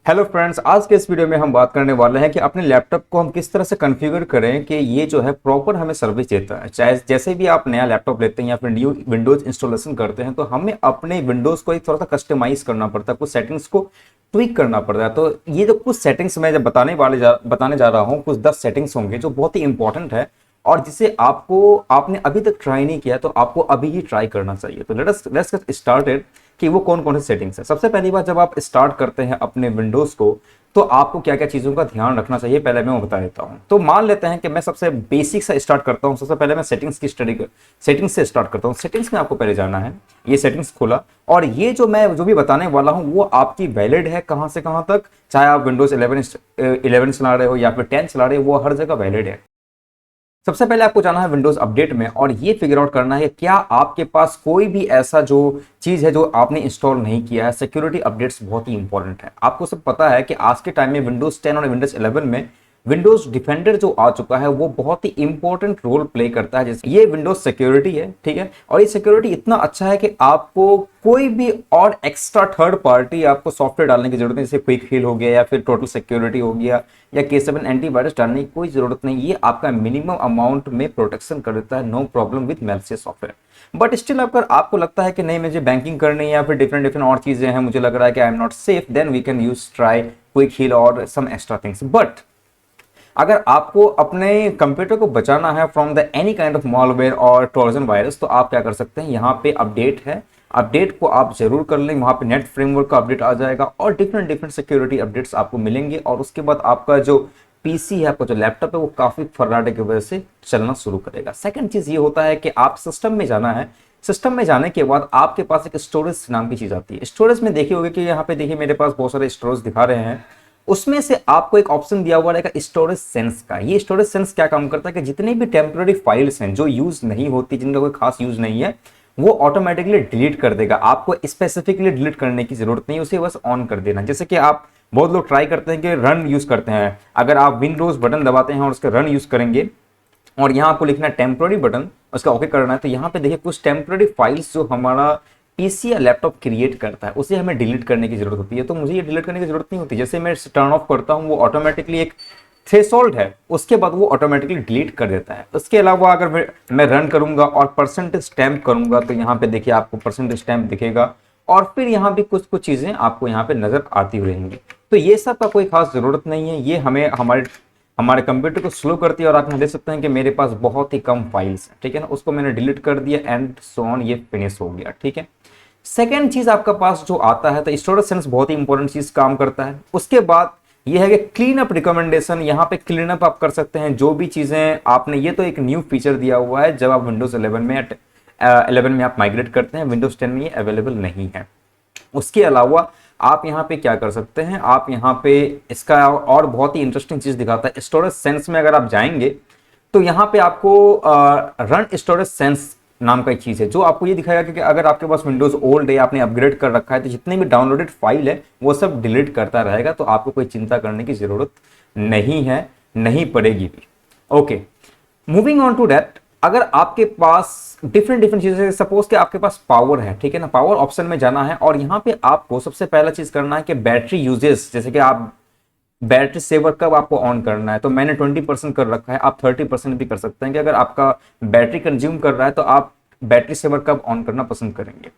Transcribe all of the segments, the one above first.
Hello friends, आज के इस वीडियो में हम बात करने वाले हैं कि अपने लैपटॉप को हम किस तरह से कॉन्फ़िगर करें कि ये जो है प्रॉपर हमें सर्विस देता है। चाहे जैसे भी आप नया लैपटॉप लेते हैं या फिर न्यू विंडोज इंस्टॉलेशन करते हैं तो हमें अपने विंडोज को एक थोड़ा सा कस्टमाइज करना पड़ता है, कुछ सेटिंग्स को ट्विक करना पड़ता है। तो ये जो कुछ सेटिंग्स मैं जब बताने जा रहा हूँ, कुछ 10 सेटिंग्स होंगे जो बहुत ही इंपॉर्टेंट है और जिसे आपने अभी तक ट्राई नहीं किया तो आपको अभी ही ट्राई करना चाहिए। तो लेट्स गेट स्टार्टेड कि वो कौन कौन से सेटिंग्स है। सबसे पहली बात, जब आप स्टार्ट करते हैं अपने विंडोज को तो आपको क्या क्या चीज़ों का ध्यान रखना चाहिए, पहले मैं वो बता देता हूँ। तो मान लेते हैं कि मैं सबसे बेसिक से स्टार्ट करता हूँ। सबसे पहले मैं सेटिंग्स से स्टार्ट करता हूँ। सेटिंग्स में आपको पहले जाना है, ये सेटिंग्स खोला और ये जो भी बताने वाला हूँ वो आपकी वैलिड है कहाँ से कहाँ तक, चाहे आप विंडोज 11 चला रहे हो या फिर 10 चला रहे हो, वो हर जगह वैलिड है। सबसे पहले आपको जाना है विंडोज अपडेट में और ये फिगर आउट करना है क्या आपके पास कोई भी ऐसा जो चीज है जो आपने इंस्टॉल नहीं किया है। सिक्योरिटी अपडेट्स बहुत ही इंपॉर्टेंट है। आपको सब पता है कि आज के टाइम में विंडोज 10 और विंडोज 11 में विंडोज डिफेंडर जो आ चुका है वो बहुत ही इंपॉर्टेंट रोल प्ले करता है। जैसे ये विंडोज सिक्योरिटी है, ठीक है, और ये सिक्योरिटी इतना अच्छा है कि आपको कोई भी और एक्स्ट्रा थर्ड पार्टी आपको सॉफ्टवेयर डालने की जरूरत नहीं। जैसे क्विक हील हो गया या फिर टोटल सिक्योरिटी हो गया या K7 एंटीवायरस डालने की कोई जरूरत नहीं। ये आपका मिनिमम अमाउंट में प्रोटेक्शन कर देता है, no problem with malicious software. But still अगर आपको लगता है कि नहीं मुझे बैंकिंग करनी है या फिर डिफरेंट और चीजें हैं, मुझे लग रहा है कि I am not safe, then we can use try Quick Heal और सम एक्स्ट्रा थिंग्स। बट अगर आपको अपने कंप्यूटर को बचाना है from the any kind of malware और ट्रोजन वायरस, तो आप क्या कर सकते हैं, यहाँ पे अपडेट है, अपडेट को आप जरूर कर लें। वहां पे नेट फ्रेमवर्क का अपडेट आ जाएगा और डिफरेंट सिक्योरिटी अपडेट्स आपको मिलेंगे और उसके बाद आपका जो पीसी है, आपका जो लैपटॉप है, वो काफी फर्राटे की वजह से चलना शुरू करेगा। सेकंड चीज ये होता है कि आप सिस्टम में जाना है। सिस्टम में जाने के बाद आपके पास एक स्टोरेज नाम की चीज आती है। स्टोरेज में देखिए होगा कि यहाँ पे देखिए मेरे पास बहुत सारे स्टोरेज दिखा रहे हैं। उसमें से आपको एक ऑप्शन दिया हुआ रहेगा स्टोरेज सेंस का। ये स्टोरेज सेंस क्या काम करता है कि जितनी भी टेम्पररी फाइल्स हैं जो यूज नहीं होती, जिनका कोई खास यूज नहीं है, वो ऑटोमेटिकली डिलीट कर देगा। आपको स्पेसिफिकली डिलीट करने की जरूरत नहीं, उसे बस ऑन कर देना। जैसे कि आप बहुत लोग ट्राई करते हैं कि रन यूज करते हैं। अगर आप विंडोज बटन दबाते हैं और उसका रन यूज करेंगे और यहाँ आपको लिखना है टेम्पररी बटन, उसका ओके करना है, तो यहाँ पे देखिए कुछ टेम्पररी फाइल्स जो हमारा पीसी या लैपटॉप क्रिएट करता है उसे हमें डिलीट करने की जरूरत होती है। तो मुझे ये डिलीट करने की जरूरत नहीं होती। जैसे मैं टर्न ऑफ करता हूँ वो ऑटोमेटिकली एक थ्रेशोल्ड है, उसके बाद वो ऑटोमेटिकली डिलीट कर देता है। उसके अलावा अगर मैं रन करूंगा और परसेंटेज स्टैम्प करूंगा तो यहाँ पे देखिए आपको परसेंटेज स्टैम्प दिखेगा और फिर यहाँ भी कुछ कुछ चीजें आपको यहाँ पे नजर आती रहेंगी। तो ये सब का कोई खास जरूरत नहीं है, ये हमें हमारे कंप्यूटर को स्लो करती है। और आप यहाँ देख सकते हैं कि मेरे पास बहुत ही कम फाइल्स हैं, ठीक है ना, उसको मैंने डिलीट कर दिया एंड सो ऑन, ये फिनिश हो गया, ठीक है। सेकेंड चीज आपका पास जो आता है, तो स्टोरेज सेंस बहुत ही इंपॉर्टेंट चीज काम करता है। उसके बाद ये है कि क्लीन अप रिकमेंडेशन। यहाँ पे क्लीन अप आप कर सकते हैं जो भी चीजें आपने, ये तो एक न्यू फीचर दिया हुआ है जब आप विंडोज 11 में आप माइग्रेट करते हैं। विंडोज 10 में ये अवेलेबल नहीं है। उसके अलावा आप यहाँ पे क्या कर सकते हैं, आप यहाँ पे इसका और बहुत ही इंटरेस्टिंग चीज दिखाता है। स्टोरेज सेंस में अगर आप जाएंगे तो यहाँ पे आपको रन स्टोरेज सेंस नाम का एक चीज है जो आपको ये दिखाएगा कि अगर आपके पास विंडोज ओल्ड है, आपने अपग्रेड कर रखा है, तो जितने भी डाउनलोडेड फाइल है वो सब डिलीट करता रहेगा। तो आपको कोई चिंता करने की जरूरत नहीं है, नहीं पड़ेगी भी। Okay, moving on to that, अगर आपके पास डिफरेंट चीजें, सपोज कि आपके पास पावर है, ठीक है ना, पावर ऑप्शन में जाना है और यहाँ पे आपको सबसे पहला चीज करना है कि बैटरी यूजेस, जैसे कि आप बैटरी सेवर कब आपको ऑन करना है। तो मैंने 20% कर रखा है, आप 30% भी कर सकते हैं कि अगर आपका बैटरी कंज्यूम कर रहा है तो आप बैटरी सेवर कब ऑन करना पसंद करेंगे।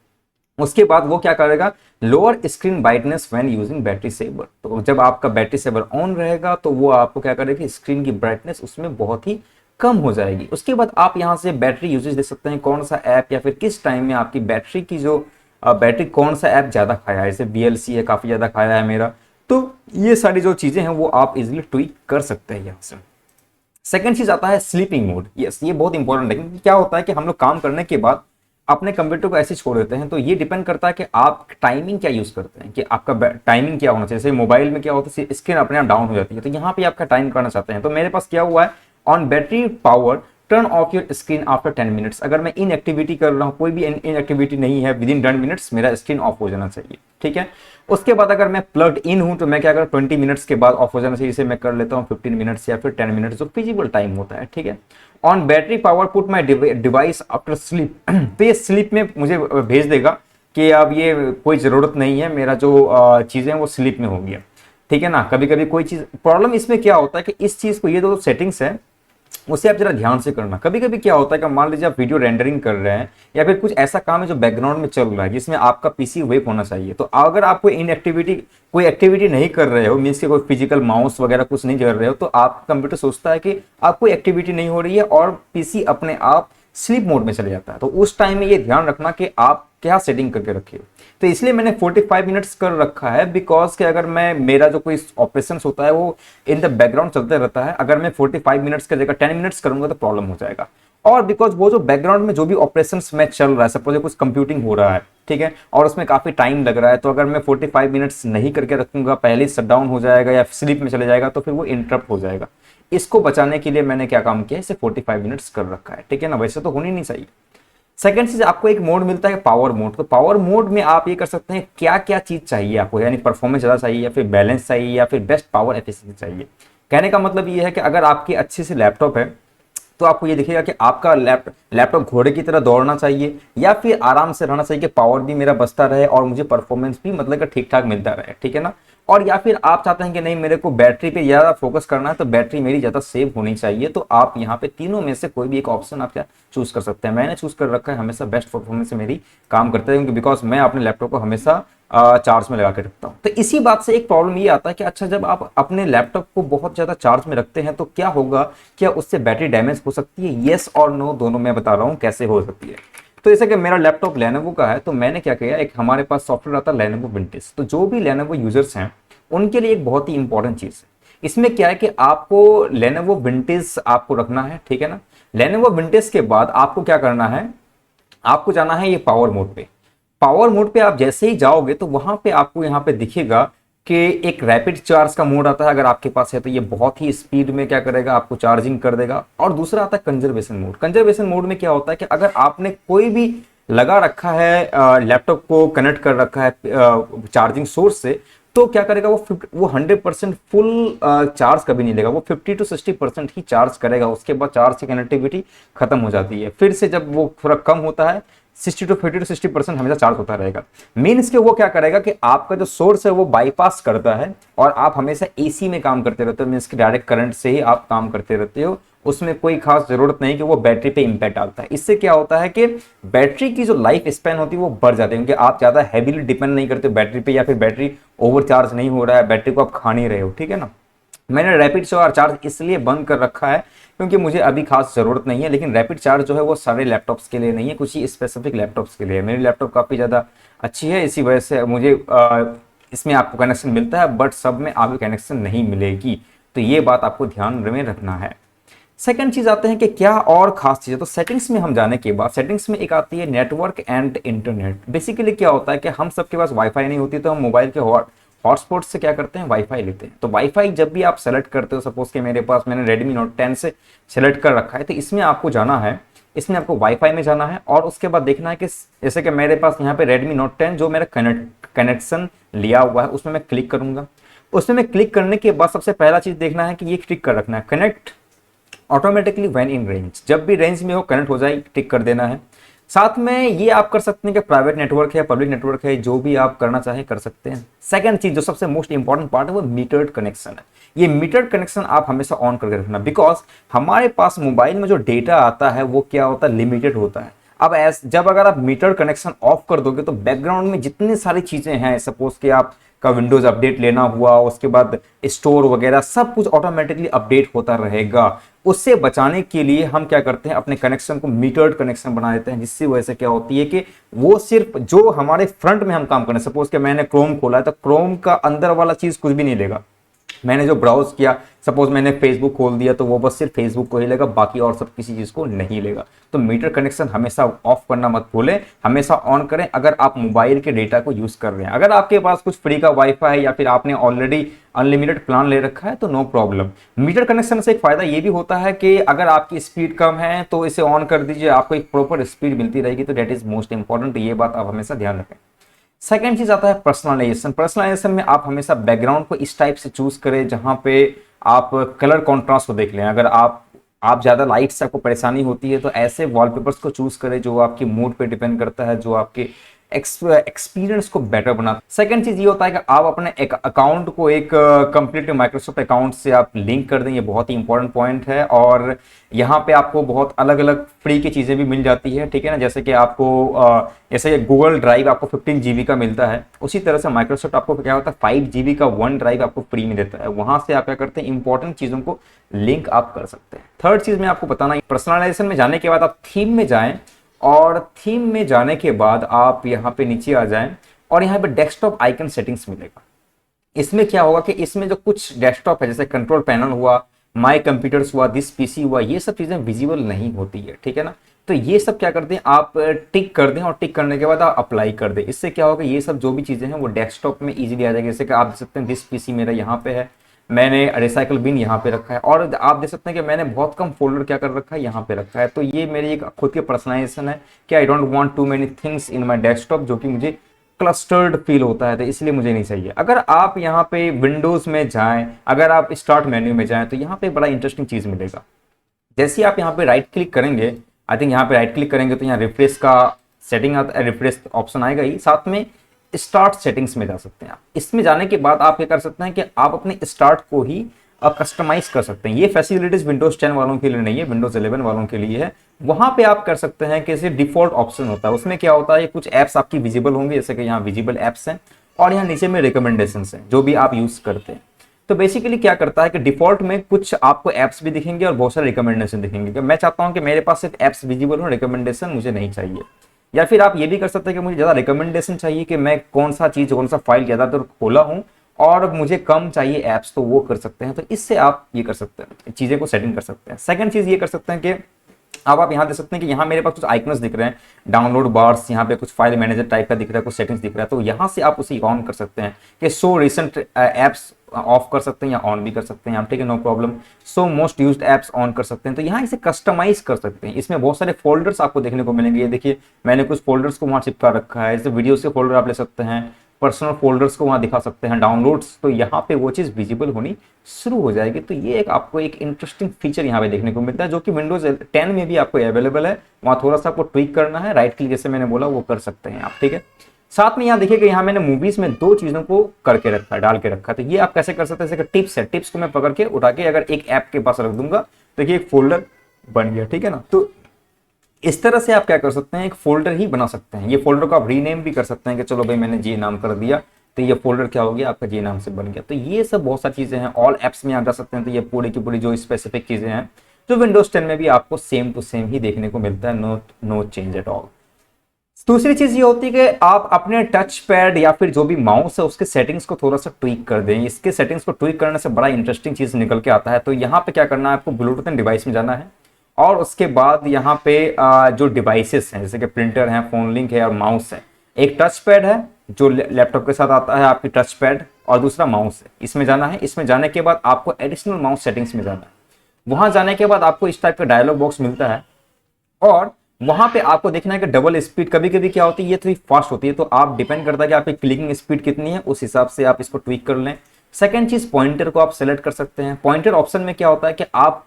उसके बाद वो क्या करेगा, lower screen brightness when using battery saver. तो जब आपका बैटरी सेवर ऑन रहेगा तो वो आपको क्या करेगी, स्क्रीन की ब्राइटनेस उसमें बहुत ही कम हो जाएगी। उसके बाद आप यहाँ से बैटरी यूजेज देख सकते हैं, कौन सा ऐप या फिर किस टाइम में आपकी बैटरी की जो बैटरी कौन सा ऐप ज्यादा खाया है। जैसे VLC है, काफी ज्यादा खाया है मेरा। तो ये सारी जो चीजें हैं वो आप इजीली ट्वीक कर सकते हैं यहाँ से। सेकंड चीज आता है स्लीपिंग मोड। यस, ये बहुत इंपॉर्टेंट है क्योंकि क्या होता है कि हम लोग काम करने के बाद अपने कंप्यूटर को ऐसे छोड़ देते हैं। तो ये डिपेंड करता है कि आप टाइमिंग क्या यूज करते हैं, कि आपका टाइमिंग क्या होना चाहिए। जैसे मोबाइल में क्या होता है, स्क्रीन अपने आप डाउन हो जाती है, तो यहाँ पे आपका टाइम करना चाहते हैं। तो मेरे पास क्या हुआ है, on battery power turn off your screen after 10 minutes. अगर मैं इन एक्टिविटी कर रहा हूँ, कोई भी इन एक्टिविटी नहीं है, विद इन 10 मिनट्स मेरा स्क्रीन ऑफ हो जाना चाहिए, ठीक है। उसके बाद अगर मैं प्लग्ड इन हूं तो मैं क्या करूँ, 20 मिनट्स के बाद ऑफ हो जाना चाहिए। इसे मैं कर लेता हूँ 15 मिनट्स या फिर 10 मिनट्स, जो फिजिबल टाइम होता है, ठीक है। On battery power put my device after sleep. तो ये स्लीप में मुझे भेज देगा कि अब ये कोई जरूरत नहीं है, मेरा जो चीजें वो स्लीप में हो गया। ठीक है ना। कभी कभी कोई चीज प्रॉब्लम इसमें क्या होता है कि इस चीज को, ये दो सेटिंग्स है उसे आप जरा ध्यान से करना। कभी कभी क्या होता है कि मान लीजिए आप वीडियो रेंडरिंग कर रहे हैं या फिर कुछ ऐसा काम है जो बैकग्राउंड में चल रहा है जिसमें आपका पीसी वेक होना चाहिए, तो अगर आप कोई एक्टिविटी नहीं कर रहे हो, मीन्स के कोई फिजिकल माउस वगैरह कुछ नहीं कर रहे हो, तो आप कंप्यूटर सोचता है कि आप कोई एक्टिविटी नहीं हो रही है और पीसी अपने आप स्लीप मोड में चले जाता है। तो उस टाइम में ये ध्यान रखना कि आप क्या सेटिंग करके रखे हो। तो इसलिए मैंने 45 मिनट्स कर रखा है, बिकॉज कि अगर मैं, मेरा जो कोई ऑपरेशन होता है वो इन द बैकग्राउंड चलते रहता है, अगर मैं 45 मिनट्स की जगह 10 मिनट्स करूंगा तो प्रॉब्लम हो जाएगा। और बिकॉज वो जो बैकग्राउंड में जो भी ऑपरेशंस में चल रहा है, सपोज कुछ कंप्यूटिंग हो रहा है, ठीक है, और उसमें काफी टाइम लग रहा है, तो अगर मैं 45 मिनट्स नहीं करके रखूंगा, पहले ही शट डाउन हो जाएगा या स्लीप में चले जाएगा, तो फिर वो इंटरप्ट हो जाएगा। इसको बचाने के लिए मैंने क्या काम किया, इसे 45 मिनट्स कर रखा है, ठीक है ना। वैसे तो होनी नहीं चाहिए। सेकंड चीज, आपको एक मोड मिलता है पावर मोड। तो पावर मोड में आप ये कर सकते हैं क्या क्या चीज चाहिए आपको, यानी परफॉर्मेंस ज्यादा चाहिए या फिर बैलेंस चाहिए या फिर बेस्ट पावर एफिशिएंसी चाहिए। कहने का मतलब ये है कि अगर आपकी अच्छी सी लैपटॉप है तो आपको ये दिखेगा कि आपका लैपटॉप घोड़े की तरह दौड़ना चाहिए या फिर आराम से रहना चाहिए कि पावर भी मेरा बचता रहे और मुझे परफॉर्मेंस भी मतलब कि ठीक ठाक मिलता रहे, ठीक है ना। और या फिर आप चाहते हैं कि नहीं मेरे को बैटरी पे ज़्यादा फोकस करना है, तो बैटरी मेरी ज़्यादा सेव होनी चाहिए, तो आप यहाँ पे तीनों में से कोई भी एक ऑप्शन आप क्या चूज कर सकते हैं। मैंने चूज कर रखा है हमेशा बेस्ट परफॉर्मेंस से मेरी काम करता है, क्योंकि बिकॉज मैं अपने लैपटॉप को हमेशा चार्ज में लगा के रखता हूँ। तो इसी बात से एक प्रॉब्लम ये आता है कि अच्छा जब आप अपने लैपटॉप को बहुत ज़्यादा चार्ज में रखते हैं तो क्या होगा, क्या उससे बैटरी डैमेज हो सकती है? येस और नो दोनों मैं बता रहा हूँ कैसे हो सकती है। तो जैसे कि मेरा लैपटॉप लेनोवो का है, तो मैंने क्या किया, एक हमारे पास सॉफ्टवेयर आता है लेनोवो विंटेज। तो जो भी लेनोवो यूजर्स हैं उनके लिए एक बहुत ही इंपॉर्टेंट चीज़ है। इसमें क्या है कि आपको लेनोवो विंटेज आपको रखना है, ठीक है ना। लेनोवो विंटेज के बाद आपको क्या करना है, आपको जाना है ये पावर मोड पे। पावर मोड पे आप जैसे ही जाओगे तो वहां पे आपको यहाँ पे दिखेगा कि एक रैपिड चार्ज का मोड आता है, अगर आपके पास है तो ये बहुत ही स्पीड में क्या करेगा, आपको चार्जिंग कर देगा। और दूसरा आता है कंजर्वेशन मोड। कंजर्वेशन मोड में क्या होता है कि अगर आपने कोई भी लगा रखा है, लैपटॉप को कनेक्ट कर रखा है चार्जिंग सोर्स से, तो क्या करेगा वो 100% फुल चार्ज कभी नहीं लेगा, वो 50 to 60% ही चार्ज करेगा। उसके बाद चार्ज की कनेक्टिविटी खत्म हो जाती है। फिर से जब वो थोड़ा कम होता है 60 to 50 to 60% हमेशा चार्ज होता रहेगा। मेन इसके वो क्या करेगा कि आपका जो सोर्स है वो बाईपास करता है और आप हमेशा एसी में काम करते रहते हो, मीन्स कि डायरेक्ट करंट से ही आप काम करते रहते हो। उसमें कोई खास जरूरत नहीं कि वो बैटरी पे इंपैक्ट डालता है। इससे क्या होता है कि बैटरी की जो लाइफ स्पैन होती है वो बढ़ जाती है, क्योंकि आप ज्यादा हैवीली डिपेंड नहीं करते बैटरी पे, या फिर बैटरी ओवरचार्ज नहीं हो रहा है, बैटरी को आप खा नहीं रहे हो, ठीक है ना। मैंने रैपिड चार्ज इसलिए बंद कर रखा है क्योंकि मुझे अभी खास जरूरत नहीं है, लेकिन रैपिड चार्ज जो है वो सारे लैपटॉप्स के लिए नहीं है, कुछ ही स्पेसिफिक लैपटॉप्स के लिए है। मेरी लैपटॉप काफ़ी ज़्यादा अच्छी है, इसी वजह से मुझे इसमें आपको कनेक्शन मिलता है, बट सब में आपको कनेक्शन नहीं मिलेगी। तो ये बात आपको ध्यान में रखना है। सेकंड चीज आते हैं कि क्या और खास चीज़ है। तो सेटिंग्स में हम जाने के बाद सेटिंग्स में एक आती है नेटवर्क एंड इंटरनेट। बेसिकली क्या होता है कि हम सबके पास वाईफाई नहीं होती, तो हम मोबाइल के हॉटस्पॉट से क्या करते हैं, वाईफाई लेते हैं। तो वाईफाई जब भी आप सेलेक्ट करते हो, सपोज कि मेरे पास, मैंने Redmi Note 10 से सेलेक्ट कर रखा है, तो इसमें आपको जाना है, इसमें आपको वाईफाई में जाना है और उसके बाद देखना है कि जैसे कि मेरे पास यहाँ पे Redmi Note 10 जो मेरा कनेक्शन लिया हुआ है उसमें मैं क्लिक करूंगा। उसमें मैं क्लिक करने के बाद सबसे पहला चीज देखना है कि ये क्लिक कर रखना है, connect automatically when in range. जब भी रेंज में हो कनेक्ट हो जाए, टिक कर देना है। साथ में ये आप कर सकते हैं कि प्राइवेट नेटवर्क है, पब्लिक नेटवर्क है, जो भी आप करना चाहें कर सकते हैं। सेकंड चीज जो सबसे मोस्ट इंपॉर्टेंट पार्ट है वो मीटर्ड कनेक्शन है। ये मीटर्ड कनेक्शन आप हमेशा ऑन करके रखना, बिकॉज हमारे पास मोबाइल में जो डेटा आता है वो क्या होता है, लिमिटेड होता है। अब जब अगर आप मीटर कनेक्शन ऑफ कर दोगे तो बैकग्राउंड में जितनी सारी चीजें हैं, सपोज कि आप का विंडोज अपडेट लेना हुआ, उसके बाद स्टोर वगैरह सब कुछ ऑटोमेटिकली अपडेट होता रहेगा। उससे बचाने के लिए हम क्या करते हैं, अपने कनेक्शन को मीटर्ड कनेक्शन बना देते हैं, जिसकी वजह से क्या होती है कि वो सिर्फ जो हमारे फ्रंट में हम काम करें, सपोज कि मैंने क्रोम खोला है तो क्रोम का अंदर वाला चीज कुछ भी नहीं लेगा। मैंने जो ब्राउज किया, सपोज मैंने फेसबुक खोल दिया तो वो बस सिर्फ फेसबुक को ही लेगा, बाकी और सब किसी चीज को नहीं लेगा। तो मीटर कनेक्शन हमेशा ऑफ करना मत भूलें, हमेशा ऑन करें अगर आप मोबाइल के डेटा को यूज कर रहे हैं। अगर आपके पास कुछ फ्री का वाईफाई है या फिर आपने ऑलरेडी अनलिमिटेड प्लान ले रखा है तो नो प्रॉब्लम। मीटर कनेक्शन से एक फायदा ये भी होता है कि अगर आपकी स्पीड कम है तो इसे ऑन कर दीजिए, आपको एक प्रॉपर स्पीड मिलती रहेगी। तो डेट इज मोस्ट इंपॉर्टेंट, ये बात आप हमेशा ध्यान रखें। सेकेंड चीज आता है पर्सनलाइजेशन। पर्सनलाइजेशन में आप हमेशा बैकग्राउंड को इस टाइप से चूज करें जहां पे आप कलर कॉन्ट्रास्ट को देख लें। अगर आप ज्यादा लाइट से आपको परेशानी होती है तो ऐसे वॉलपेपर्स को चूज करें जो आपकी मूड पे डिपेंड करता है, जो आपके एक्सपीरियंस को बेटर बना। सेकंड चीज ये होता है कि आप अपने एक अकाउंट को एक कंप्लीट माइक्रोसॉफ्ट अकाउंट से आप लिंक कर दें, ये बहुत ही इंपॉर्टेंट पॉइंट है। और यहाँ पे आपको बहुत अलग अलग फ्री की चीजें भी मिल जाती है, ठीक है ना, जैसे कि आपको जैसे गूगल ड्राइव आपको 15 GB का मिलता है, उसी तरह से माइक्रोसॉफ्ट आपको क्या होता है 5 GB का वन ड्राइव आपको फ्री में देता है। वहां से आप क्या करते हैं, इंपॉर्टेंट चीजों को लिंक आप कर सकते हैं। थर्ड चीज मैं आपको बताना, पर्सनलाइजेशन में जाने के बाद आप थीम में जाएं, और थीम में जाने के बाद आप यहाँ पे नीचे आ जाएं और यहाँ पे डेस्कटॉप आइकन सेटिंग्स मिलेगा। इसमें क्या होगा कि इसमें जो कुछ डेस्कटॉप है जैसे कंट्रोल पैनल हुआ, माई कंप्यूटर्स हुआ, दिस पीसी हुआ, ये सब चीजें विजिबल नहीं होती है, ठीक है ना। तो ये सब क्या करते हैं, आप टिक कर दें और टिक करने के बाद आप अप्लाई कर दें। इससे क्या होगा, ये सब जो भी चीजें हैं वो डेस्कटॉप में इजीली आ जाएगी। जैसे कि आप देख सकते हैं दिस पीसी मेरा यहाँ पे है, मैंने रिसाइकल बिन यहाँ पे रखा है, और आप देख सकते हैं कि मैंने बहुत कम फोल्डर क्या कर रखा है, यहाँ पे रखा है। तो ये मेरी एक खुद की पर्सनलाइजेशन है कि I don't want too many things in my desktop, जो कि मुझे क्लस्टर्ड फील होता है, तो इसलिए मुझे नहीं चाहिए। अगर आप यहाँ पे विंडोज में जाएं, अगर आप स्टार्ट मेन्यू में जाएं, तो यहाँ पे बड़ा इंटरेस्टिंग चीज मिलेगा। जैसे आप यहाँ पे राइट क्लिक करेंगे, आई थिंक यहाँ पे राइट क्लिक करेंगे तो यहाँ रिफ्रेश का सेटिंग आता है, रिफ्रेश ऑप्शन आएगा ही, साथ में स्टार्ट सेटिंग्स में जा सकते हैं आप। इसमें जाने के बाद आप क्या कर सकते हैं कि आप अपने स्टार्ट को ही कस्टमाइज कर सकते हैं। ये फैसिलिटीज विंडोज 10 वालों के लिए नहीं है, विंडोज 11 वालों के लिए है। वहां पे आप कर सकते हैं कि डिफॉल्ट ऑप्शन होता है, उसमें क्या होता है कुछ एप्स आपकी विजिबल होंगे, जैसे कि यहाँ विजिबल एप्स हैं और यहाँ नीचे में रिकमेंडेशंस हैं जो भी आप यूज करते हैं। तो बेसिकली क्या करता है कि डिफॉल्ट में कुछ आपको एप्स भी दिखेंगे और बहुत सारे रिकमेंडेशन दिखेंगे। कि मैं चाहता हूं कि मेरे पास सिर्फ एप्स विजिबल हो, रिकमेंडेशन मुझे नहीं चाहिए। या फिर आप ये भी कर सकते हैं कि मुझे ज़्यादा रिकमेंडेशन चाहिए, कि मैं कौन सा चीज़ कौन सा फाइल ज़्यादातर खोला हूँ और मुझे कम चाहिए ऐप्स, तो वो कर सकते हैं। तो इससे आप ये कर सकते हैं, चीज़ें को सेटिंग कर सकते हैं। सेकंड चीज़ ये कर सकते हैं कि अब आप यहाँ देख सकते हैं कि यहाँ मेरे पास कुछ आइकन्स दिख रहे हैं, डाउनलोड बार्स, यहाँ पे कुछ फाइल मैनेजर टाइप का दिख रहा है, कुछ सेटिंग्स दिख रहा है। तो यहाँ से आप उसे ऑन कर सकते हैं कि शो रिसेंट एप्स ऑफ कर सकते हैं या ऑन भी कर सकते हैं आप, ठीक है, no problem. So most used apps on कर सकते हैं। तो यहाँ इसे कस्टमाइज कर सकते हैं। इसमें बहुत सारे फोल्डर्स आपको देखने को मिलेंगे। ये देखिए मैंने कुछ फोल्डर्स को वहाँ चिपका रखा है, जैसे वीडियो के फोल्डर आप ले सकते हैं, पर्सनल फोल्डर्स को वहाँ दिखा सकते हैं, डाउनलोड्स, तो यहाँ पे वो चीज़ विजिबल होनी शुरू हो जाएगी। तो ये एक आपको एक इंटरेस्टिंग फीचर यहाँ पे देखने को मिलता है, जो कि विंडोज 10 में भी आपको अवेलेबल है। वहाँ थोड़ा सा आपको ट्विक करना है, राइट क्लिक जैसे मैंने बोला वो कर सकते हैं आप, ठीक है। साथ में यहाँ देखिए कि यहाँ मैंने मूवीज में दो चीजों को करके रखा है, डाल के रखा है। तो ये आप कैसे कर सकते हैं, जैसे टिप्स है, टिप्स को मैं पकड़ के उठा के अगर एक ऐप के पास रख दूंगा तो ये एक फोल्डर बन गया, ठीक है ना। तो इस तरह से आप क्या कर सकते हैं, एक फोल्डर ही बना सकते हैं। ये फोल्डर को आप रीनेम भी कर सकते हैं कि चलो भाई मैंने जी नाम कर दिया, तो ये फोल्डर क्या हो गया आपका जी नाम से बन गया। तो ये सब बहुत सारी चीजें हैं, ऑल एप्स में आप जा सकते हैं। तो ये पूरी की पूरी जो स्पेसिफिक चीजें हैं जो विंडोज 10 में भी आपको सेम टू सेम ही देखने को मिलता है, नो चेंज एट ऑल। दूसरी चीज ये होती है कि आप अपने टच पैड या फिर जो भी माउस है उसके सेटिंग्स को थोड़ा सा ट्विक कर दें। इसके सेटिंग्स को ट्विक करने से बड़ा इंटरेस्टिंग चीज निकल के आता है। तो यहाँ पे क्या करना है, आपको ब्लूटूथ डिवाइस में जाना है और उसके बाद यहाँ पे जो डिवाइसेस हैं जैसे कि प्रिंटर है, फोन लिंक है और माउस है, एक टच पैड है जो लैपटॉप के साथ आता है आपकी टच पैड, और दूसरा माउस है, इसमें जाना है। इसमें जाने के बाद आपको एडिशनल माउस सेटिंग्स में जाना है। वहां जाने के बाद आपको इस टाइप का डायलॉग बॉक्स मिलता है और वहां पे आपको देखना है कि डबल स्पीड कभी कभी क्या होती है, ये थोड़ी फास्ट होती है। तो आप डिपेंड करता है कि आपकी क्लिकिंग स्पीड कितनी है, उस हिसाब से आप इसको ट्विक कर लें। सेकंड चीज, पॉइंटर को आप सेलेक्ट कर सकते हैं। पॉइंटर ऑप्शन में क्या होता है कि आप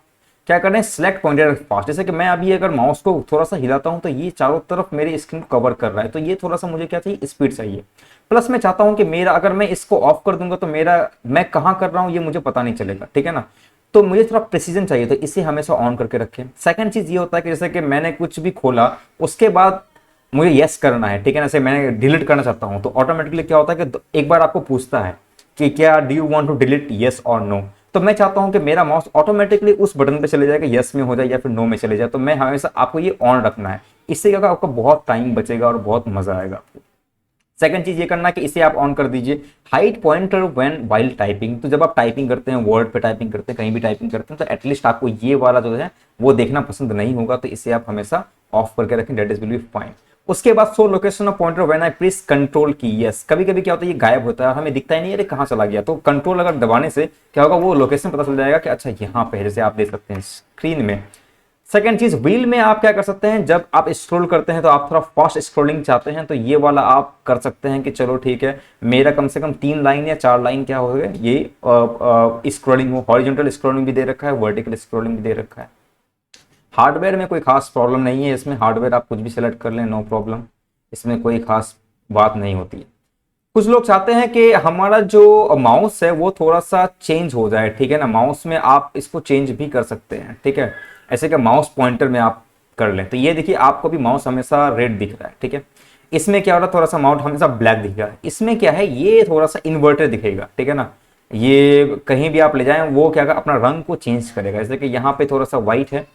क्या कर रहे हैं, सिलेक्ट पॉइंटर फास्ट। जैसे कि मैं अभी अगर माउस को थोड़ा सा हिलाता हूं तो ये चारों तरफ मेरी स्क्रीन को कवर कर रहा है, तो ये थोड़ा सा मुझे क्या चाहिए, स्पीड चाहिए। प्लस मैं चाहता हूं कि मेरा अगर मैं इसको ऑफ कर दूंगा तो मेरा मैं कहां कर रहा हूं ये मुझे पता नहीं चलेगा, ठीक है ना। तो मुझे थोड़ा प्रिसीजन चाहिए, तो इसे हमेशा ऑन करके रखें। सेकंड चीज ये होता है कि जैसे कि मैंने कुछ भी खोला उसके बाद मुझे यस करना है, ठीक है ना। जैसे मैंने डिलीट करना चाहता हूं तो ऑटोमेटिकली क्या होता है कि एक बार आपको पूछता है कि क्या do you want to delete, yes और नो। तो मैं चाहता हूं कि मेरा माउस ऑटोमेटिकली उस बटन पे चले जाएगा, यस में हो जाए या फिर नो में चले जाए। तो मैं हमेशा आपको ये ऑन रखना है, इससे क्या होगा, आपको बहुत टाइम बचेगा और बहुत मजा आएगा आपको। सेकंड चीज ये करना कि इसे आप ऑन कर दीजिए, hide pointer when while typing. तो जब आप टाइपिंग करते हैं, वर्ड पे टाइपिंग करते हैं, कहीं भी टाइपिंग करते हैं, तो एटलीस्ट आपको ये वाला जो है वो देखना पसंद नहीं होगा। तो इसे आप हमेशा ऑफ करके रखें, that is will be fine. उसके बाद show location of pointer when I press control की, यस। कभी कभी क्या होता है ये गायब होता है, हमें दिखता ही नहीं है कहाँ चला गया। तो कंट्रोल अगर दबाने से क्या होगा, वो लोकेशन पता चल जाएगा कि अच्छा यहाँ पे है, जैसे आप देख सकते हैं स्क्रीन में। सेकंड चीज, व्हील में आप क्या कर सकते हैं, जब आप स्क्रॉल करते हैं तो आप थोड़ा फास्ट स्क्रॉलिंग चाहते हैं तो ये वाला आप कर सकते हैं कि चलो ठीक है मेरा कम से कम 3 लाइन या 4 लाइन क्या हो गए ये स्क्रॉलिंग हो। हॉरिजॉन्टल स्क्रॉलिंग भी दे रखा है, वर्टिकल स्क्रॉलिंग भी दे रखा है। हार्डवेयर में कोई खास प्रॉब्लम नहीं है, इसमें हार्डवेयर आप कुछ भी सेलेक्ट कर लें, नो प्रॉब्लम, इसमें कोई खास बात नहीं होती है। कुछ लोग चाहते हैं कि हमारा जो माउस है वो थोड़ा सा चेंज हो जाए, ठीक है ना, माउस में आप इसको चेंज भी कर सकते हैं, ठीक है, ऐसे कि माउस पॉइंटर में आप कर लें। तो ये देखिए आपको भी माउस हमेशा रेड दिख रहा है, ठीक है। इसमें क्या हो रहा है, थोड़ा सा माउस हमेशा ब्लैक दिखेगा, इसमें क्या है ये थोड़ा सा इन्वर्टर दिखेगा, ठीक है ना। ये कहीं भी आप ले जाएं वो क्या होगा, अपना रंग को चेंज करेगा। जैसे कि यहाँ पे थोड़ा सा व्हाइट है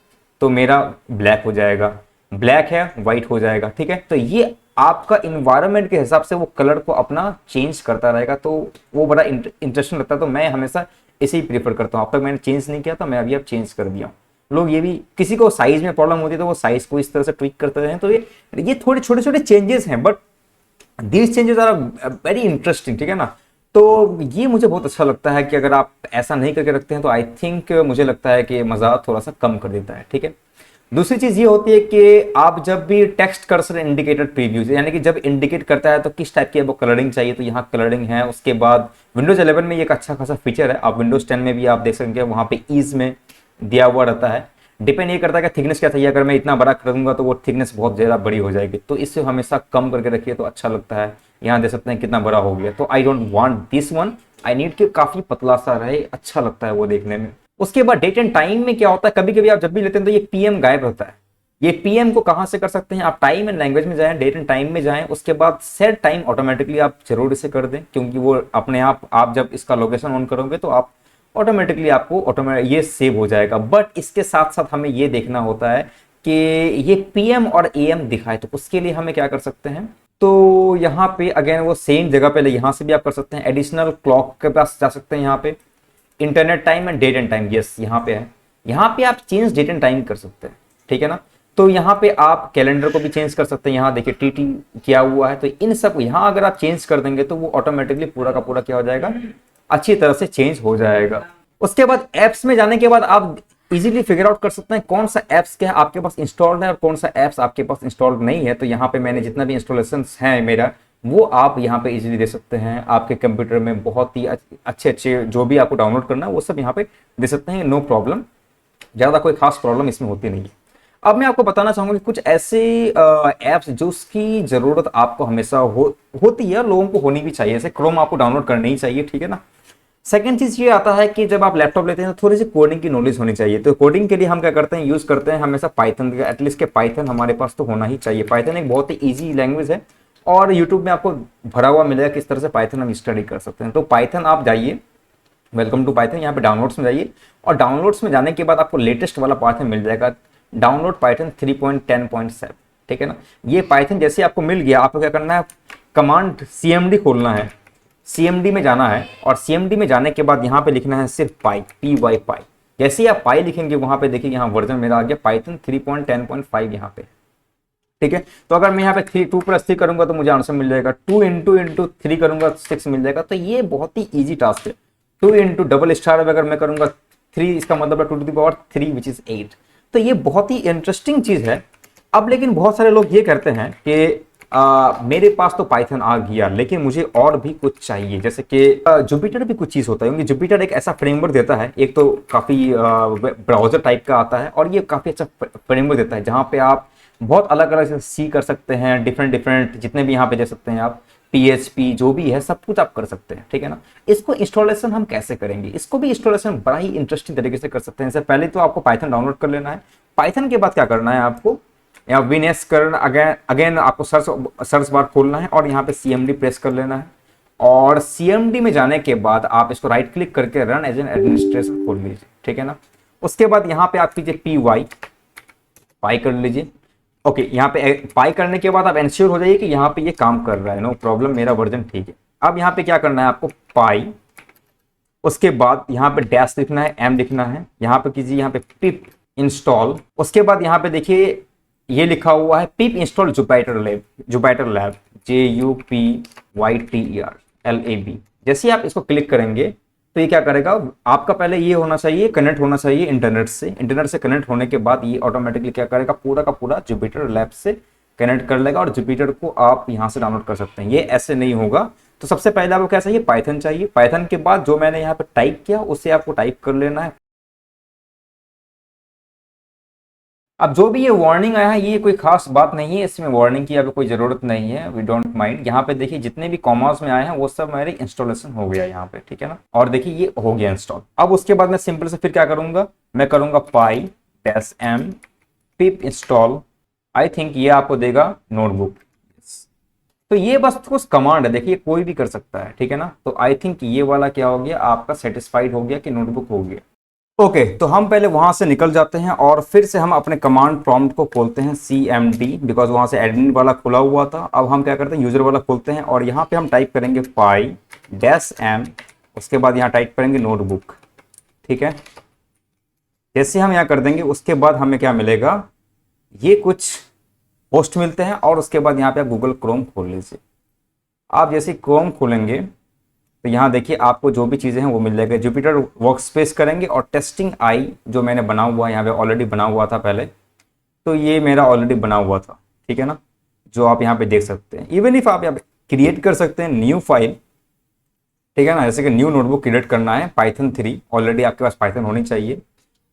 तो मेरा ब्लैक हो जाएगा, ब्लैक है व्हाइट हो जाएगा, ठीक है। तो ये आपका इन्वायरमेंट के हिसाब से वो कलर को अपना चेंज करता रहेगा, तो वो बड़ा इंटरेस्टिंग लगता है। तो मैं हमेशा इसे ही प्रीफर करता हूँ। अब तक मैंने चेंज नहीं किया था, मैं अभी अब चेंज कर दिया हूँ। लोग ये भी, किसी को साइज में प्रॉब्लम होती है तो वो साइज को इस तरह से ट्विक करते हैं। तो ये थोड़े छोटे छोटे चेंजेस हैं, but these changes are very interesting, ठीक है ना। तो ये मुझे बहुत अच्छा लगता है कि अगर आप ऐसा नहीं करके रखते हैं तो आई थिंक मुझे लगता है कि मजा थोड़ा सा कम कर देता है, ठीक है। दूसरी चीज ये होती है कि आप जब भी टेक्स्ट कर्सर इंडिकेटेड प्रीव्यू, यानी कि जब इंडिकेट करता है तो किस टाइप की आपको कलरिंग चाहिए, तो यहाँ कलरिंग है। उसके बाद विंडोज 11 में ये एक अच्छा खासा फीचर है, आप विंडोज 10 में भी आप देख सकेंगे वहाँ पे ईज में दिया हुआ रहता है। डिपेंड ये करता है कि थिकनेस क्या चाहिए, अगर मैं इतना बड़ा कर दूंगा तो वो थिकनेस बहुत ज़्यादा बड़ी हो जाएगी, तो इससे हमेशा कम करके रखिए तो अच्छा लगता है। यहाँ देख सकते हैं कितना बड़ा हो गया, तो आई don't want this one, I need कि काफ़ी पतला सा रहे, अच्छा लगता है वो देखने में। उसके बाद डेट एंड टाइम में क्या होता है, कभी कभी आप जब भी लेते हैं तो ये पीएम गायब रहता है। ये पीएम को कहां से कर सकते हैं, आप टाइम एंड लैंग्वेज में जाएं, डेट एंड टाइम में जाएं, उसके बाद सेट टाइम ऑटोमेटिकली आप जरूर इसे कर दें, क्योंकि वो अपने आप जब इसका लोकेशन ऑन करोगे तो आप ऑटोमेटिकली आपको ऑटोमेटिक ये सेव हो जाएगा। बट इसके साथ साथ हमें ये देखना होता है कि ये पीएम और एएम दिखाए, तो उसके लिए हमें क्या कर सकते हैं, तो यहाँ पे अगेन वो सेम जगह पे यहाँ से भी आप कर सकते हैं, एडिशनल क्लॉक के पास जा सकते हैं, यहाँ पे internet time and date and time, yes यहाँ पे है, यहाँ पे आप चेंज डेट एंड टाइम कर सकते हैं, ठीक है ना। तो यहाँ पे आप कैलेंडर को भी चेंज कर सकते हैं, यहाँ देखिए टीटी किया हुआ है, तो इन सब यहाँ अगर आप चेंज कर देंगे तो वो ऑटोमेटिकली पूरा का पूरा क्या हो जाएगा, अच्छी तरह से चेंज हो जाएगा। उसके बाद एप्स में जाने के बाद आप इजीली फिगर आउट कर सकते हैं कौन सा एप्स क्या आपके पास इंस्टॉल्ड है और कौन सा एप्स आपके पास इंस्टॉल्ड नहीं है। तो यहाँ पे मैंने जितना भी इंस्टॉलेशन है मेरा, वो आप यहाँ पे इजीली दे सकते हैं। आपके कंप्यूटर में बहुत ही अच्छे अच्छे जो भी आपको डाउनलोड करना है वो सब यहाँ पे दे सकते हैं, नो प्रॉब्लम, ज़्यादा कोई खास प्रॉब्लम इसमें होती नहीं है। अब मैं आपको बताना चाहूंगा कि कुछ ऐसे ऐप्स जो उसकी ज़रूरत आपको हमेशा होती है, लोगों को होनी भी चाहिए, जैसे क्रोम आपको डाउनलोड करनी ही चाहिए, ठीक है ना। सेकंड चीज ये आता है कि जब आप लैपटॉप लेते हैं तो थोड़ी सी कोडिंग की नॉलेज होनी चाहिए। तो कोडिंग के लिए हम क्या करते हैं, यूज करते हैं हमेशा पाइथन, एटलीस्ट के पाइथन हमारे पास तो होना ही चाहिए। पाइथन एक बहुत ही ईजी लैंग्वेज है और यूट्यूब में आपको भरा हुआ मिलेगा किस तरह से पाइथन हम स्टडी कर सकते हैं। तो पाइथन आप जाइए, वेलकम टू पाइथन, यहाँ पे डाउनलोड्स में जाइए और डाउनलोड्स में जाने के बाद आपको लेटेस्ट वाला पाइथन मिल जाएगा, डाउनलोड पाइथन 3.10.7, ठीक है ना। ये पाइथन जैसे आपको मिल गया, आपको क्या करना है, कमांड सीएमडी खोलना है, सीएमडी में जाना है और सीएमडी में जाने के बाद यहाँ पे लिखना है सिर्फ पाई, PY पाई। जैसे ही आप पाई लिखेंगे वहां पे देखिए यहाँ वर्जन मेरा आ गया पाइथन 3.10.5 यहाँ पे, ठीक है। तो अगर मैं यहाँ पे 2+3 करूंगा तो मुझे आंसर मिल जाएगा, 2 × 3 करूंगा 6 मिल जाएगा। तो ये बहुत ही ईजी टास्क है। 2 × डबल स्टार अगर मैं करूंगा 3, इसका मतलब है 2⁻3 विच इज 8। तो ये बहुत ही इंटरेस्टिंग चीज है। अब लेकिन बहुत सारे लोग ये करते हैं कि मेरे पास तो पाइथन आ गया लेकिन मुझे और भी कुछ चाहिए, जैसे कि जुपिटर भी कुछ चीज़ होता है, क्योंकि जुपिटर एक ऐसा फ्रेमवर्क देता है, एक तो काफ़ी ब्राउजर टाइप का आता है और ये काफ़ी अच्छा फ्रेमवर्क देता है जहाँ पे आप बहुत अलग अलग से सी कर सकते हैं, डिफरेंट डिफरेंट जितने भी यहाँ पे दे सकते हैं आप, PHP जो भी है सब कुछ आप कर सकते हैं, ठीक है ना। इसको इंस्टॉलेशन हम कैसे करेंगे, इसको भी इंस्टॉलेशन बड़ा ही इंटरेस्टिंग तरीके से कर सकते हैं। इससे पहले तो आपको पाइथन डाउनलोड कर लेना है, पाइथन के बाद क्या करना है आपको, या विनेस करना, अगेन आपको सर्च बार खोलना है और यहाँ पे CMD प्रेस कर लेना है और CMD में जाने के बाद आप इसको राइट क्लिक करके रन एज एन एडमिनिस्ट्रेशन खोल लीजिए, ठीक है ना। उसके बाद यहाँ पे आप कीजिए PY पाई कर लीजिए। ओके, यहाँ पे पाई करने के बाद आप इंश्योर हो जाइए कि यहाँ पे ये काम कर रहा है, नो प्रॉब्लम, मेरा वर्जन ठीक है। अब यहाँ पे क्या करना है आपको, पाई, उसके बाद यहाँ पे डैश लिखना है, M लिखना है, यहाँ पे कीजिए यहाँ पे पिप इंस्टॉल। उसके बाद यहाँ पे देखिए ये लिखा हुआ है पिप install Jupiter lab, Jupiter lab JUPYTER LAB। जैसे ही आप इसको क्लिक करेंगे तो ये क्या करेगा, आपका पहले ये होना चाहिए, कनेक्ट होना चाहिए इंटरनेट से। इंटरनेट से कनेक्ट होने के बाद ये ऑटोमेटिकली क्या करेगा, पूरा का पूरा जुपिटर लैब से कनेक्ट कर लेगा और जुपिटर को आप यहाँ से डाउनलोड कर सकते हैं। ये ऐसे नहीं होगा। तो सबसे पहले आपको क्या चाहिए, पाइथन चाहिए। पाइथन के बाद जो मैंने यहाँ पे टाइप किया उसे आपको टाइप कर लेना है, अब जो भी ये वार्निंग आया है ये कोई खास बात नहीं है, इसमें वार्निंग की अब कोई ज़रूरत नहीं है, वी डोंट माइंड। यहाँ पे देखिए जितने भी कॉमर्स में आए हैं वो सब मेरे इंस्टॉलेशन हो गया यहाँ पे, ठीक है ना। और देखिए ये हो गया इंस्टॉल। अब उसके बाद मैं सिंपल से फिर क्या करूंगा, मैं करूंगा py dash m pip install. I think ये आपको देगा नोटबुक। तो ये बस कुछ कमांड है, देखिए कोई भी कर सकता है, ठीक है ना। तो आई थिंक ये वाला क्या हो गया आपका सेटिस्फाइड हो गया कि नोटबुक हो गया। ओके तो हम पहले वहां से निकल जाते हैं और फिर से हम अपने कमांड प्रॉम्प्ट को खोलते हैं CMD, बिकॉज वहां से एडमिन वाला खुला हुआ था। अब हम क्या करते हैं यूजर वाला खोलते हैं और यहाँ पे हम टाइप करेंगे पाई डैश एम, उसके बाद यहाँ टाइप करेंगे नोटबुक, ठीक है। जैसे हम यहाँ कर देंगे उसके बाद हमें क्या मिलेगा, ये कुछ होस्ट मिलते हैं और उसके बाद यहाँ पे आप गूगल क्रोम खोल लीजिए। आप जैसे क्रोम खोलेंगे तो यहाँ देखिए आपको जो भी चीज़ें हैं वो मिल जाएगा। जुपिटर वर्कस्पेस करेंगे और टेस्टिंग आई जो मैंने बना हुआ है यहाँ पे ऑलरेडी बना हुआ था पहले, तो ये मेरा ऑलरेडी बना हुआ था, ठीक है ना, जो आप यहाँ पे देख सकते हैं। इवन इफ आप यहाँ पे क्रिएट कर सकते हैं न्यू फाइल, ठीक है ना, जैसे कि न्यू नोटबुक क्रिएट करना है पाइथन 3, ऑलरेडी आपके पास पाइथन होनी चाहिए।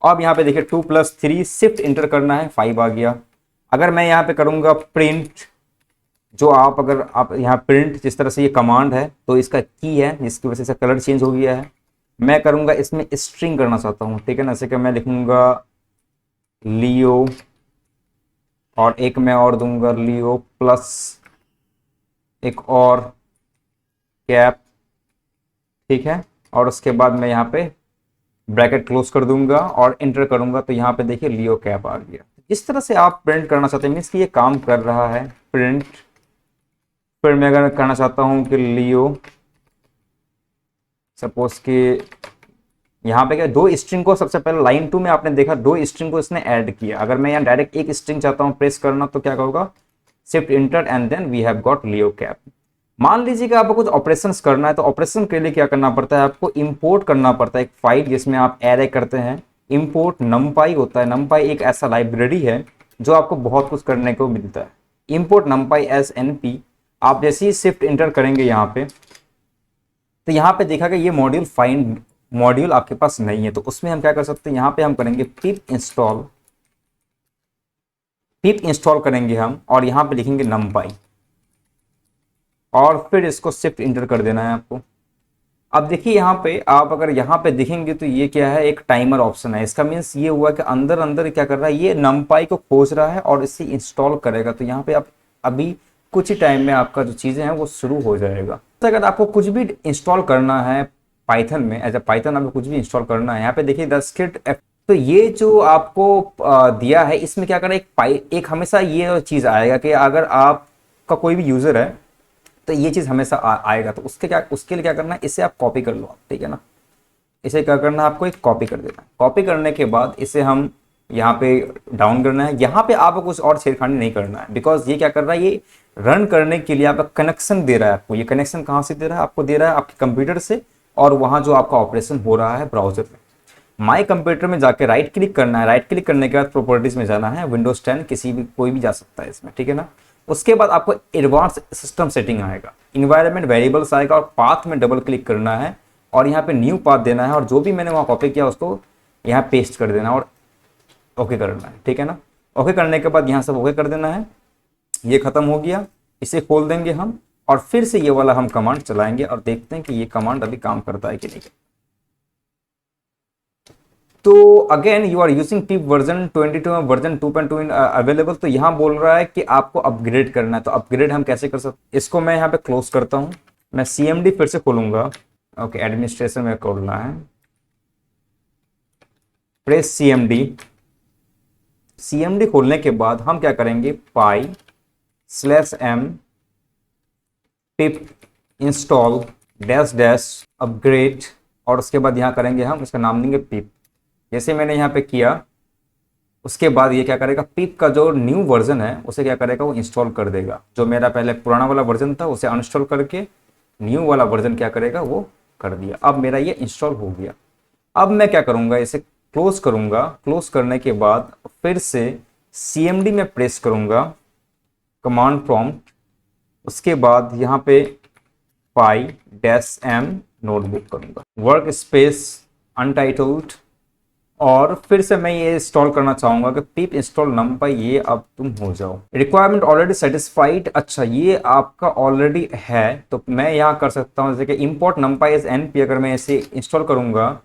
अब यहाँ पे देखिए 2+3 शिफ्ट इंटर करना है, 5 आ गया। अगर मैं यहाँ पे करूँगा प्रिंट, जो आप अगर आप यहाँ प्रिंट जिस तरह से ये कमांड है तो इसका की है जिसकी वजह से कलर चेंज हो गया है। मैं करूँगा इसमें स्ट्रिंग करना चाहता हूँ, ठीक है ना, जैसे कि मैं लिखूँगा लियो और एक मैं और दूंगा लियो प्लस एक और कैप, ठीक है। और उसके बाद मैं यहाँ पे ब्रैकेट क्लोज कर दूंगा और इंटर करूंगा तो यहाँ पे देखिए लियो कैप आ गया। इस तरह से आप प्रिंट करना चाहते हैं, मीन्स कि ये काम कर रहा है प्रिंट। फिर मैं अगर करना चाहता हूँ कि लियो, सपोज कि यहाँ पे क्या दो स्ट्रिंग को, सबसे पहले लाइन 2 में आपने देखा 2 स्ट्रिंग को इसने ऐड किया। अगर मैं यहाँ डायरेक्ट एक स्ट्रिंग चाहता हूँ प्रेस करना तो क्या होगा, shift enter and then we have got लियो कैप। मान लीजिए कि आपको कुछ ऑपरेशंस करना है तो ऑपरेशन के लिए क्या करना पड़ता है, आपको इंपोर्ट करना पड़ता है एक फाइल जिसमें आप एरे करते हैं। इंपोर्ट नमपाई होता है, नमपाई एक ऐसा लाइब्रेरी है जो आपको बहुत कुछ करने को मिलता है। इंपोर्ट नमपाई एस NP, आप जैसे ही शिफ्ट इंटर करेंगे यहाँ पे तो यहाँ पे देखा कि ये मॉड्यूल फाइंड मॉड्यूल आपके पास नहीं है, तो उसमें हम क्या कर सकते हैं, यहाँ पे हम करेंगे पिप इंस्टॉल करेंगे हम और यहाँ पे लिखेंगे नमपाई और फिर इसको शिफ्ट इंटर कर देना है आपको। अब देखिए यहाँ पे आप अगर यहाँ पे देखेंगे तो ये क्या है, एक टाइमर ऑप्शन है। इसका मीन्स ये हुआ कि अंदर अंदर क्या कर रहा है, ये नमपाई को खोज रहा है और इसे इंस्टॉल करेगा। तो यहाँ पे आप अभी कुछ ही टाइम में आपका जो चीज़ें हैं वो शुरू हो जाएगा। तो अगर आपको कुछ भी इंस्टॉल करना है पाइथन में, एज ए पाइथन आपको कुछ भी इंस्टॉल करना है, यहाँ पे देखिए द स्क्रिप्ट। तो ये जो आपको दिया है इसमें क्या करना है, एक हमेशा ये चीज़ आएगा कि अगर आपका कोई भी यूज़र है तो ये चीज़ हमेशा आएगा। तो उसके लिए क्या करना है, इसे आप कॉपी कर लो आप, ठीक है ना। इसे क्या करना है, आपको एक कॉपी कर देना है। कॉपी करने के बाद इसे हम यहाँ पे डाउन करना है। यहाँ पे आपको कुछ और छेड़खानी नहीं करना है, बिकॉज ये क्या कर रहा है, ये रन करने के लिए आपका कनेक्शन दे रहा है आपको। ये कनेक्शन कहाँ से दे रहा है, आपको दे रहा है आपके कंप्यूटर से और वहाँ जो आपका ऑपरेशन हो रहा है ब्राउजर में। माई कंप्यूटर में जाके राइट क्लिक करना है। राइट क्लिक करने के बाद प्रॉपर्टीज में जाना है। विंडोज 10 कोई भी जा सकता है इसमें, ठीक है ना। उसके बाद आपको एडवांस सिस्टम सेटिंग आएगा, इन्वायरमेंट वेरिएबल्स आएगा और पाथ में डबल क्लिक करना है और यहाँ पे न्यू पाथ देना है और जो भी मैंने वहाँ कॉपी किया उसको यहाँ पेस्ट कर देना और ओके करना है, ठीक है ना। ओके करने के बाद यहाँ सब ओके कर देना है। ये खत्म हो गया, इसे खोल देंगे हम और फिर से ये वाला हम कमांड चलाएंगे और देखते हैं कि ये कमांड अभी काम करता है कि नहीं। तो again you are using pip version 22 में वर्जन 2.2 इन अवेलेबल। तो यहाँ बोल रहा है कि आपको अपग्रेड करना है। तो अपग्रेड हम कैसे कर सकते हैं, इसको मैं यहाँ पे क्लोज करता हूँ। मैं CMD फिर से खोलूंगा। ओके एडमिनिस्ट्रेशन में खोलना है, प्रेस CMD खोलने के बाद हम क्या करेंगे, पाई/m पिप इंस्टॉल -- अपग्रेड और उसके बाद यहाँ करेंगे हम इसका नाम देंगे पिप। जैसे मैंने यहाँ पे किया उसके बाद ये क्या करेगा, पिप का जो न्यू वर्जन है उसे क्या करेगा, वो इंस्टॉल कर देगा। जो मेरा पहले पुराना वाला वर्जन था उसे अनइंस्टॉल करके न्यू वाला वर्जन क्या करेगा, वो कर दिया। अब मेरा ये इंस्टॉल हो गया। अब मैं क्या करूँगा, इसे क्लोज करूँगा। क्लोज करने के बाद फिर से CMD में प्रेस करूँगा कमांड प्रॉम्प्ट। उसके बाद यहाँ पे पाई-m नोटबुक करूँगा, वर्क स्पेस अनटाइटल्ड और फिर से मैं ये इंस्टॉल करना चाहूंगा कि पिप इंस्टॉल numpy, ये अब तुम हो जाओ। रिक्वायरमेंट ऑलरेडी सेटिस्फाइड, अच्छा ये आपका ऑलरेडी है, तो मैं यहाँ कर सकता हूँ जैसे कि इंपोर्ट numpy एज np, अगर मैं इसे इंस्टॉल करूंगा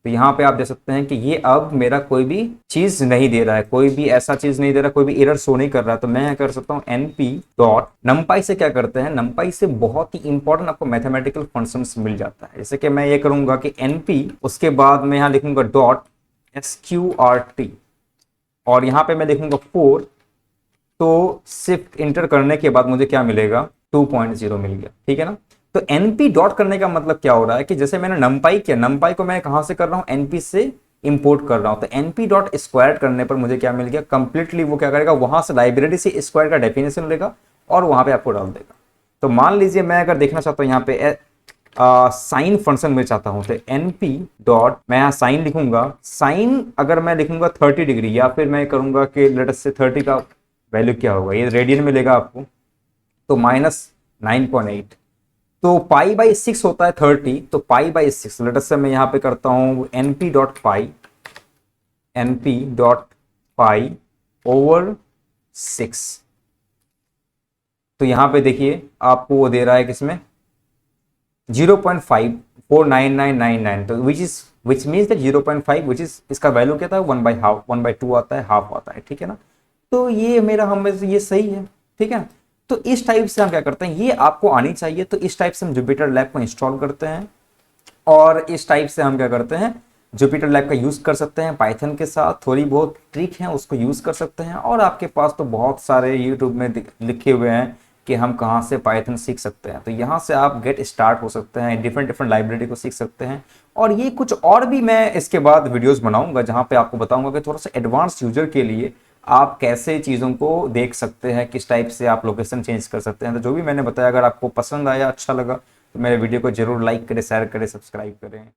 तो यहाँ पे आप देख सकते हैं कि ये अब मेरा कोई भी चीज नहीं दे रहा है, कोई भी ऐसा चीज नहीं दे रहा, कोई भी एरर शो नहीं कर रहा। तो मैं यहाँ कर सकता हूँ np डॉट numpy से क्या करते हैं, numpy से बहुत ही इंपॉर्टेंट आपको मैथमेटिकल फंक्शंस मिल जाता है। जैसे कि मैं ये करूंगा कि np, उसके बाद मैं यहाँ लिखूंगा डॉट sqrt, और यहाँ पे मैं लिखूंगा 4, तो शिफ्ट इंटर करने के बाद मुझे क्या मिलेगा, 2.0 मिल गया, ठीक है ना। तो np डॉट करने का मतलब क्या हो रहा है कि जैसे मैंने numpy किया, numpy को मैं कहां से कर रहा हूं, np से इंपोर्ट कर रहा हूं, तो np डॉट स्क्वायर करने पर मुझे क्या मिल गया, कंप्लीटली वो क्या करेगा, वहां से लाइब्रेरी से स्क्वायर का डेफिनेशन लेगा और वहां पे आपको डाल देगा। तो मान लीजिए मैं अगर देखना चाहता हूं यहाँ पे साइन फंक्शन में चाहता हूं, तो np डॉट, मैं यहाँ साइन लिखूंगा, साइन अगर मैं लिखूंगा 30 डिग्री, या फिर मैं करूंगा कि लेट अस से 30 का वैल्यू क्या होगा, ये रेडियन में लेगा आपको, तो -9.8, तो पाई बाई 6 होता है 30, तो पाई बाई 6, लेट अस से मैं यहाँ पे करता हूँ np डॉट पाई, np डॉट पाई ओवर 6, तो यहाँ पे देखिए आपको वो दे रहा है किसमें 0.549999, तो which means that 0.5 which is, इसका वैल्यू क्या था, 1/2, 1/2 आता है, हाफ आता है, ठीक है ना। तो ये मेरा हमें ये सही है, ठीक है। तो इस टाइप से हम क्या करते हैं, ये आपको आनी चाहिए, तो इस टाइप से हम जुपिटर लैब को इंस्टॉल करते हैं, और इस टाइप से हम क्या करते हैं, जुपिटर लैब का यूज कर सकते हैं पाइथन के साथ, थोड़ी बहुत ट्रिक है उसको यूज कर सकते हैं। और आपके पास तो बहुत सारे यूट्यूब में लिखे हुए हैं कि हम कहाँ से पाइथन सीख सकते हैं, तो यहाँ से आप गेट स्टार्ट हो सकते हैं, डिफरेंट डिफरेंट लाइब्रेरी को सीख सकते हैं। और ये कुछ और भी मैं इसके बाद वीडियोस बनाऊंगा जहाँ पे आपको बताऊंगा कि थोड़ा सा एडवांस यूजर के लिए आप कैसे चीज़ों को देख सकते हैं, किस टाइप से आप लोकेशन चेंज कर सकते हैं। तो जो भी मैंने बताया, अगर आपको पसंद आया, अच्छा लगा, तो मेरे वीडियो को जरूर लाइक करें, शेयर करें, सब्सक्राइब करें।